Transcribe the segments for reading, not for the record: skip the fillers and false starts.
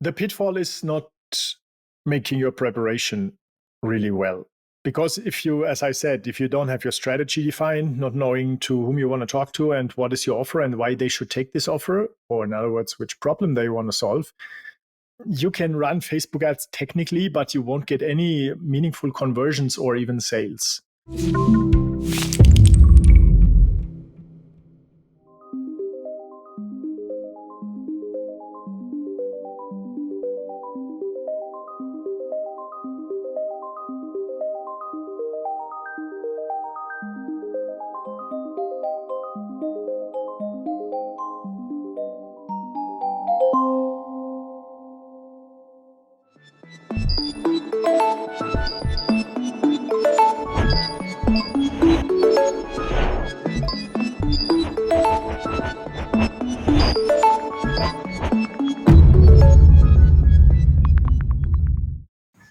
The pitfall is not making your preparation really well. Because as I said, if you don't have your strategy defined, not knowing to whom you want to talk to and what is your offer and why they should take this offer, or in other words, which problem they want to solve, you can run Facebook ads technically, but you won't get any meaningful conversions or even sales.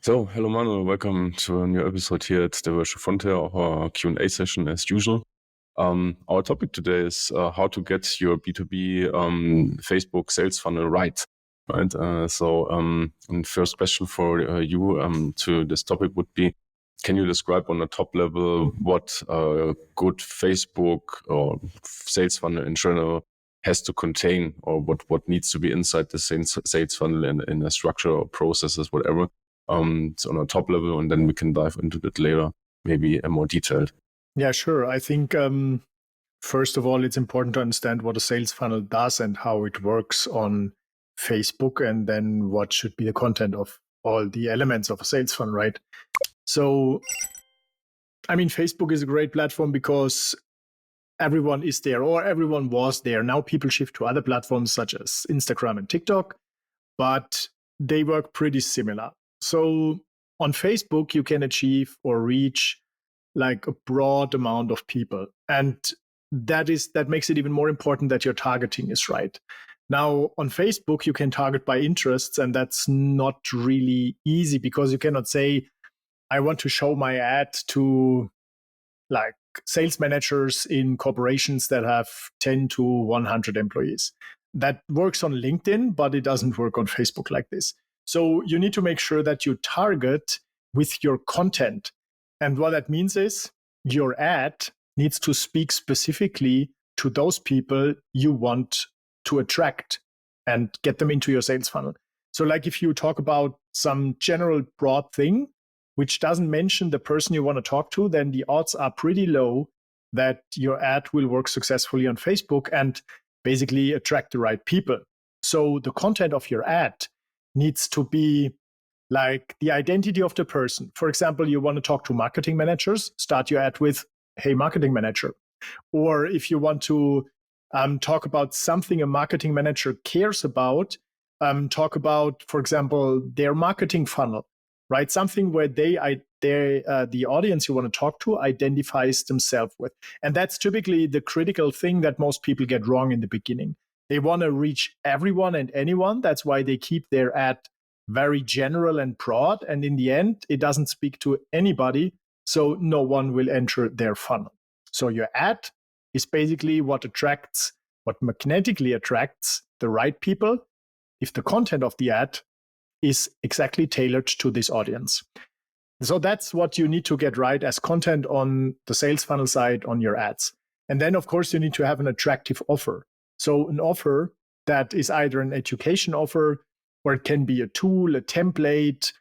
So, hello Manuel, welcome to a new episode here at the Virtual Frontier, our Q&A session as usual. Our topic today is how to get your B2B Facebook sales funnel right. And first question for you to this topic would be, can you describe on a top level what a good Facebook or sales funnel in general has to contain, or what needs to be inside the sales funnel in a structure or processes, whatever? So on a top level, and then we can dive into that later, maybe more detailed. Yeah, sure. I think first of all, it's important to understand what a sales funnel does and how it works on Facebook, and then what should be the content of all the elements of a sales funnel, right? So, I mean, Facebook is a great platform because everyone is there, or everyone was there. Now people shift to other platforms such as Instagram and TikTok, but they work pretty similar. So on Facebook, you can achieve or reach like a broad amount of people. And that makes it even more important that your targeting is right. Now, on Facebook, you can target by interests, and that's not really easy because you cannot say, I want to show my ad to like sales managers in corporations that have 10 to 100 employees. That works on LinkedIn, but it doesn't work on Facebook like this. So you need to make sure that you target with your content. And what that means is your ad needs to speak specifically to those people you want to attract and get them into your sales funnel. So like if you talk about some general broad thing, which doesn't mention the person you want to talk to, then the odds are pretty low that your ad will work successfully on Facebook and basically attract the right people. So the content of your ad needs to be like the identity of the person. For example, you want to talk to marketing managers, start your ad with, hey, marketing manager. Or if you want to talk about something a marketing manager cares about, talk about, for example, their marketing funnel, right? Something where the audience you want to talk to identifies themselves with. And that's typically the critical thing that most people get wrong in the beginning. They want to reach everyone and anyone. That's why they keep their ad very general and broad. And in the end, it doesn't speak to anybody. So no one will enter their funnel. So your ad is basically what magnetically attracts the right people if the content of the ad is exactly tailored to this audience. So that's what you need to get right as content on the sales funnel side on your ads. And then, of course, you need to have an attractive offer. So an offer that is either an education offer, or it can be a tool, a template,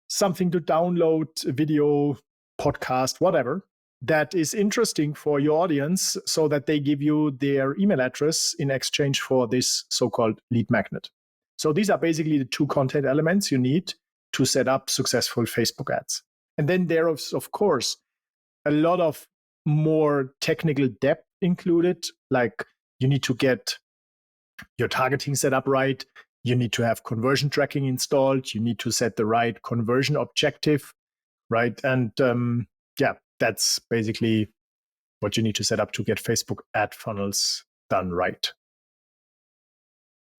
something to download, a video, podcast, whatever, that is interesting for your audience so that they give you their email address in exchange for this so-called lead magnet. So these are basically the two content elements you need to set up successful Facebook ads. And then there is, of course, a lot of more technical depth included, like you need to get your targeting set up right. You need to have conversion tracking installed. You need to set the right conversion objective, right? And that's basically what you need to set up to get Facebook ad funnels done right.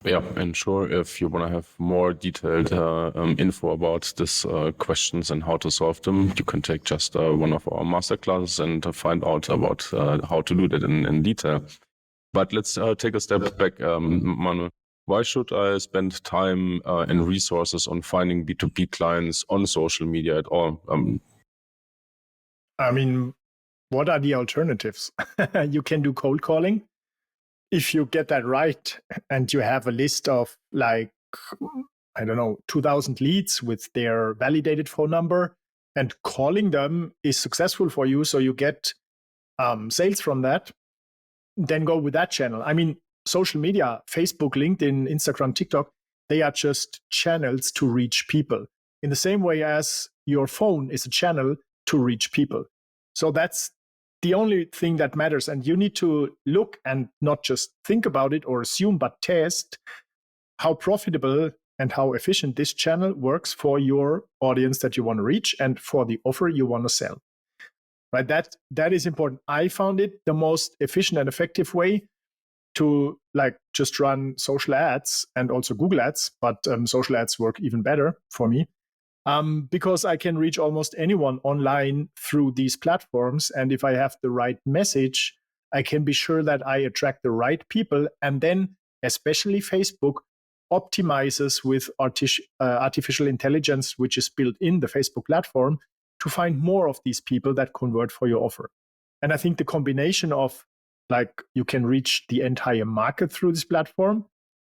Yeah, and sure, if you want to have more detailed info about these questions and how to solve them, you can take just one of our masterclasses and find out about how to do that in detail. But let's take a step back, Manuel. why should I spend time and resources on finding B2B clients on social media at all? I mean, what are the alternatives? You can do cold calling. If you get that right and you have a list of like, I don't know, 2,000 leads with their validated phone number, and calling them is successful for you, so you get sales from that, then go with that channel. I mean, social media, Facebook, LinkedIn, Instagram, TikTok, they are just channels to reach people in the same way as your phone is a channel to reach people. So that's the only thing that matters. And you need to look and not just think about it or assume, but test how profitable and how efficient this channel works for your audience that you want to reach and for the offer you want to sell. Right? That is important. I found it the most efficient and effective way to like just run social ads and also Google ads, but social ads work even better for me because I can reach almost anyone online through these platforms. And if I have the right message, I can be sure that I attract the right people. And then especially Facebook optimizes with artificial intelligence, which is built in the Facebook platform, to find more of these people that convert for your offer. And I think the combination of like you can reach the entire market through this platform,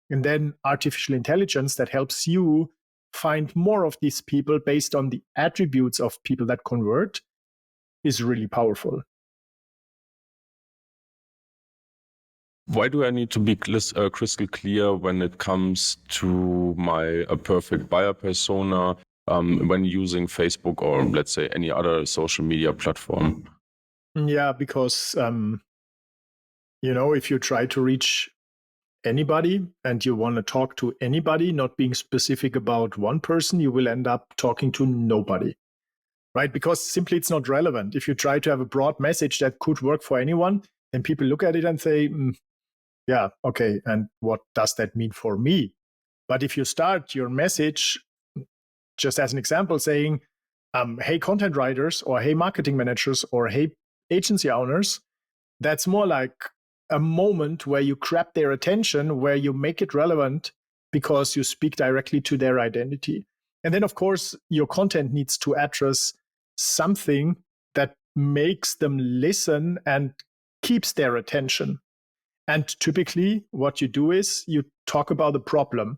and then artificial intelligence that helps you find more of these people based on the attributes of people that convert is really powerful. Why do I need to be crystal clear when it comes to my perfect buyer persona when using Facebook or let's say any other social media platform? Yeah, because if you try to reach anybody and you want to talk to anybody, not being specific about one person, you will end up talking to nobody, right? Because simply it's not relevant. If you try to have a broad message that could work for anyone, then people look at it and say, yeah, okay, and what does that mean for me? But if you start your message, just as an example, saying, hey, content writers, or hey, marketing managers, or hey, agency owners, that's more like a moment where you grab their attention, where you make it relevant because you speak directly to their identity. And then, of course, your content needs to address something that makes them listen and keeps their attention. And typically, what you do is you talk about a problem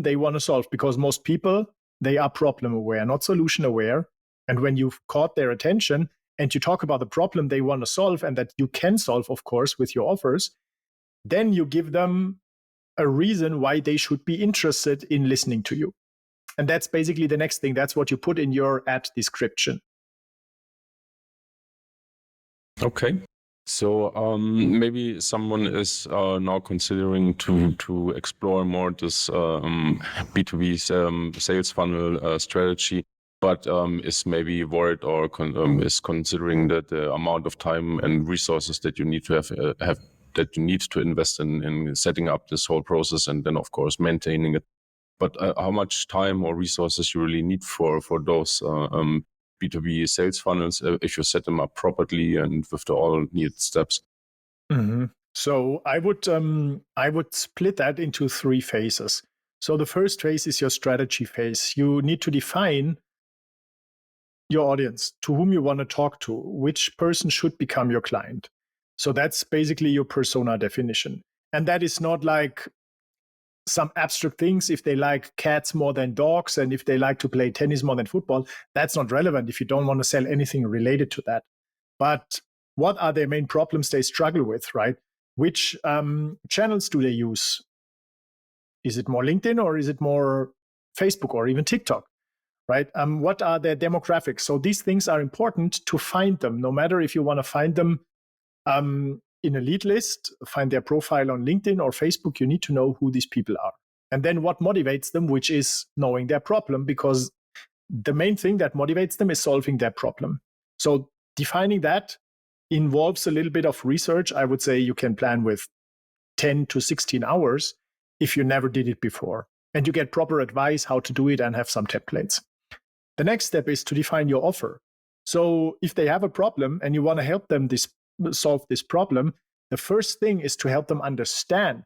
they want to solve, because most people, they are problem aware, not solution aware. And when you've caught their attention, and you talk about the problem they want to solve and that you can solve, of course, with your offers, then you give them a reason why they should be interested in listening to you. And that's basically the next thing. That's what you put in your ad description. Okay. So maybe someone is now considering to explore more this B2B sales funnel strategy, but is maybe worried or is considering that the amount of time and resources that you need to have that you need to invest in setting up this whole process and then of course maintaining it. But how much time or resources you really need for those B2B sales funnels if you set them up properly and with the all needed steps? Mm-hmm. So I would split that into 3 phases. So the first phase is your strategy phase. You need to define your audience, to whom you want to talk to, which person should become your client. So that's basically your persona definition. And that is not like some abstract things. If they like cats more than dogs and if they like to play tennis more than football, that's not relevant if you don't want to sell anything related to that. But what are their main problems they struggle with, right? Which channels do they use? Is it more LinkedIn or is it more Facebook or even TikTok, right? What are their demographics? So these things are important to find them, no matter if you want to find them in a lead list, find their profile on LinkedIn or Facebook, you need to know who these people are. And then what motivates them, which is knowing their problem, because the main thing that motivates them is solving their problem. So defining that involves a little bit of research. I would say you can plan with 10 to 16 hours if you never did it before. And you get proper advice how to do it and have some templates. The next step is to define your offer. So if they have a problem and you want to help them solve this problem, the first thing is to help them understand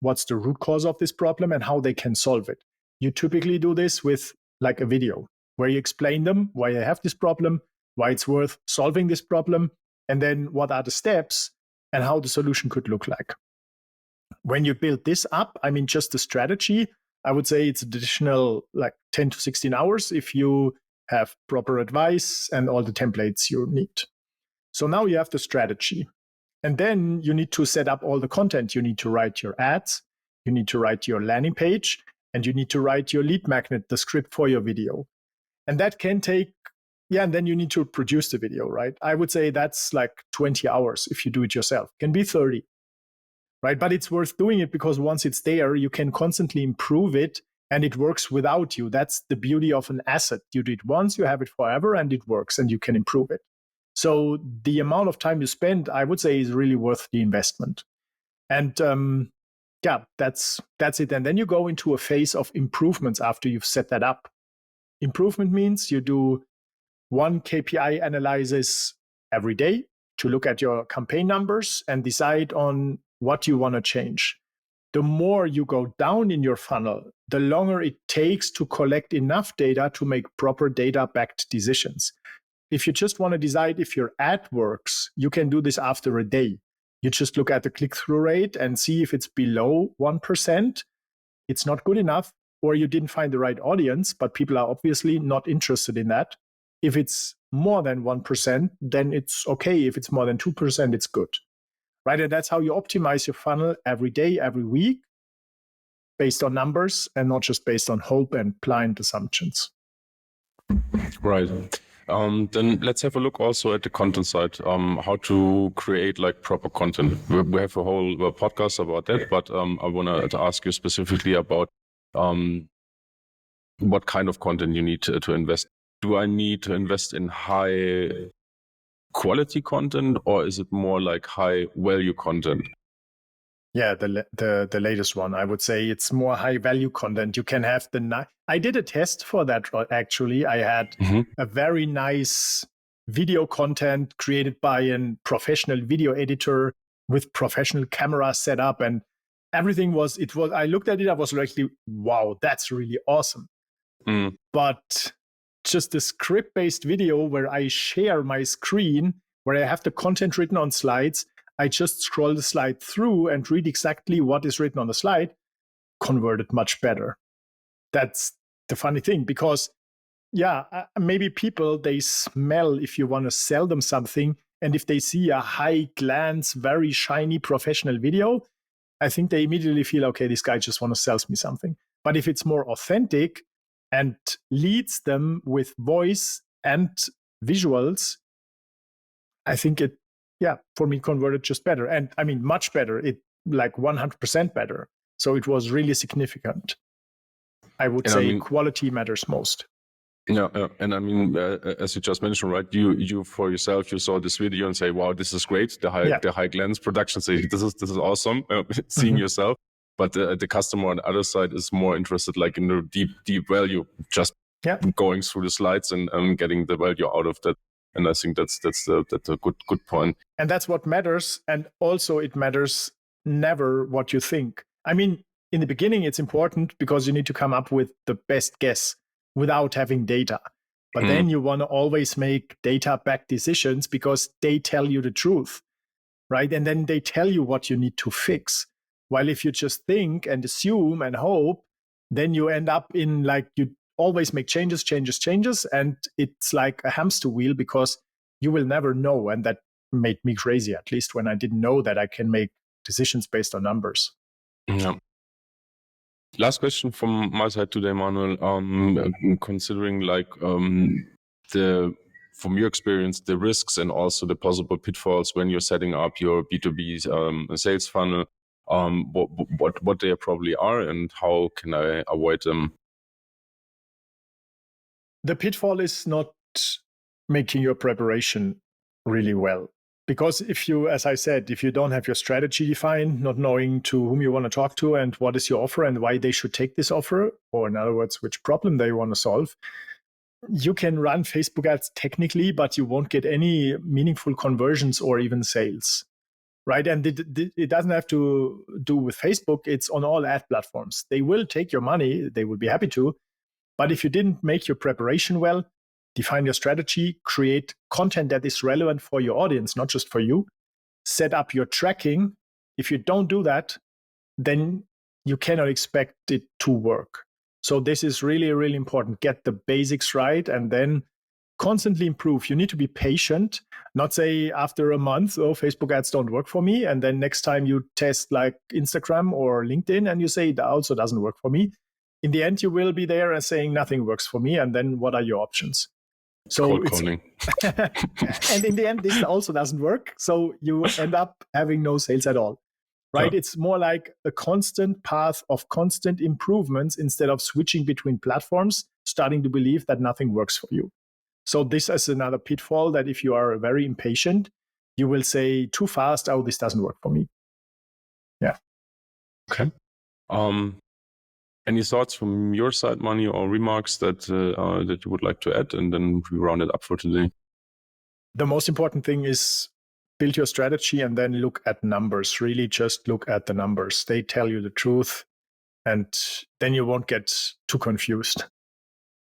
what's the root cause of this problem and how they can solve it. You typically do this with like a video where you explain them why they have this problem, why it's worth solving this problem, and then what are the steps and how the solution could look like. When you build this up, I mean, just the strategy, I would say it's additional like 10 to 16 hours if you have proper advice and all the templates you need. So now you have the strategy. And then you need to set up all the content. You need to write your ads, you need to write your landing page, and you need to write your lead magnet, the script for your video. And that can take, and then you need to produce the video, right? I would say that's like 20 hours if you do it yourself. It can be 30, right? But it's worth doing it because once it's there, you can constantly improve it and it works without you. That's the beauty of an asset. You do it once, you have it forever, and it works and you can improve it. So the amount of time you spend, I would say, is really worth the investment. And that's it. And then you go into a phase of improvements after you've set that up. Improvement means you do one KPI analysis every day to look at your campaign numbers and decide on what you want to change. The more you go down in your funnel, the longer it takes to collect enough data to make proper data-backed decisions. If you just want to decide if your ad works, you can do this after a day. You just look at the click-through rate and see if it's below 1%, it's not good enough, or you didn't find the right audience, but people are obviously not interested in that. If it's more than 1%, then it's okay. If it's more than 2%, it's good. Right? And that's how you optimize your funnel every day, every week, based on numbers and not just based on hope and blind assumptions. Right. Then let's have a look also at the content side, how to create like proper content. We have a whole podcast about that, but I want to ask you specifically about what kind of content you need to invest. Do I need to invest in high quality content, or is it more like high value content? Yeah, the latest one. I would say it's more high value content. You can have I did a test for that actually. I had a very nice video content created by a professional video editor with professional camera set up, and everything was. I looked at it. I was like, wow, that's really awesome. But just the script-based video where I share my screen, where I have the content written on slides, I just scroll the slide through and read exactly what is written on the slide, converted much better. That's the funny thing, because maybe people, they smell if you want to sell them something, and if they see a high glance, very shiny professional video, I think they immediately feel, okay, this guy just wants to sell me something. But if it's more authentic and leads them with voice and visuals, I think it, for me, converted just better. And I mean, much better. It like 100% better. So it was really significant. I would say quality matters most. Yeah. And I mean, as you just mentioned, right, you for yourself, you saw this video and say, wow, this is great. The high glance production, say, this is awesome, seeing yourself. But the customer on the other side is more interested like in the deep value, just going through the slides and getting the value out of that. And I think that's a good point. And that's what matters. And also it matters never what you think. I mean, in the beginning, it's important because you need to come up with the best guess without having data. But then you want to always make data-backed decisions because they tell you the truth, right? And then they tell you what you need to fix. While if you just think and assume and hope, then you end up in like you always make changes, and it's like a hamster wheel because you will never know. And that made me crazy, at least when I didn't know that I can make decisions based on numbers. Yeah. Last question from my side today, Manuel. Considering like from your experience, the risks and also the possible pitfalls when you're setting up your B2B sales funnel, what they probably are and how can I avoid them? The pitfall is not making your preparation really well. Because if you, as I said, if you don't have your strategy defined, not knowing to whom you want to talk to and what is your offer and why they should take this offer, or in other words, which problem they want to solve, you can run Facebook ads technically, but you won't get any meaningful conversions or even sales. right? And it doesn't have to do with Facebook. It's on all ad platforms. They will take your money. They will be happy to. But if you didn't make your preparation well, define your strategy, create content that is relevant for your audience, not just for you, set up your tracking. If you don't do that, then you cannot expect it to work. So this is really, really important. Get the basics right and then constantly improve. You need to be patient, not say after a month, oh, Facebook ads don't work for me. And then next time you test like Instagram or LinkedIn and you say it also doesn't work for me. In the end, you will be there and saying nothing works for me. And then what are your options? So cold calling. And in the end, this also doesn't work. So you end up having no sales at all. Right? Yeah. It's more like a constant path of constant improvements instead of switching between platforms, starting to believe that nothing works for you. So this is another pitfall that if you are very impatient, you will say too fast, oh, this doesn't work for me. Yeah. Okay. Any thoughts from your side, Mani, or remarks that you would like to add? And then we round it up for today. The most important thing is build your strategy and then look at numbers. Really just look at the numbers. They tell you the truth and then you won't get too confused.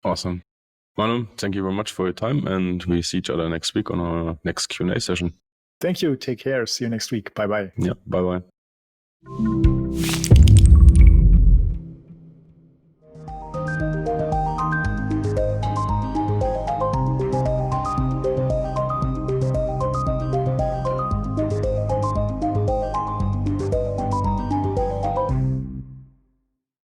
Awesome. Manu, thank you very much for your time and we see each other next week on our next Q&A session. Thank you. Take care. See you next week. Bye-bye. Yeah, bye-bye.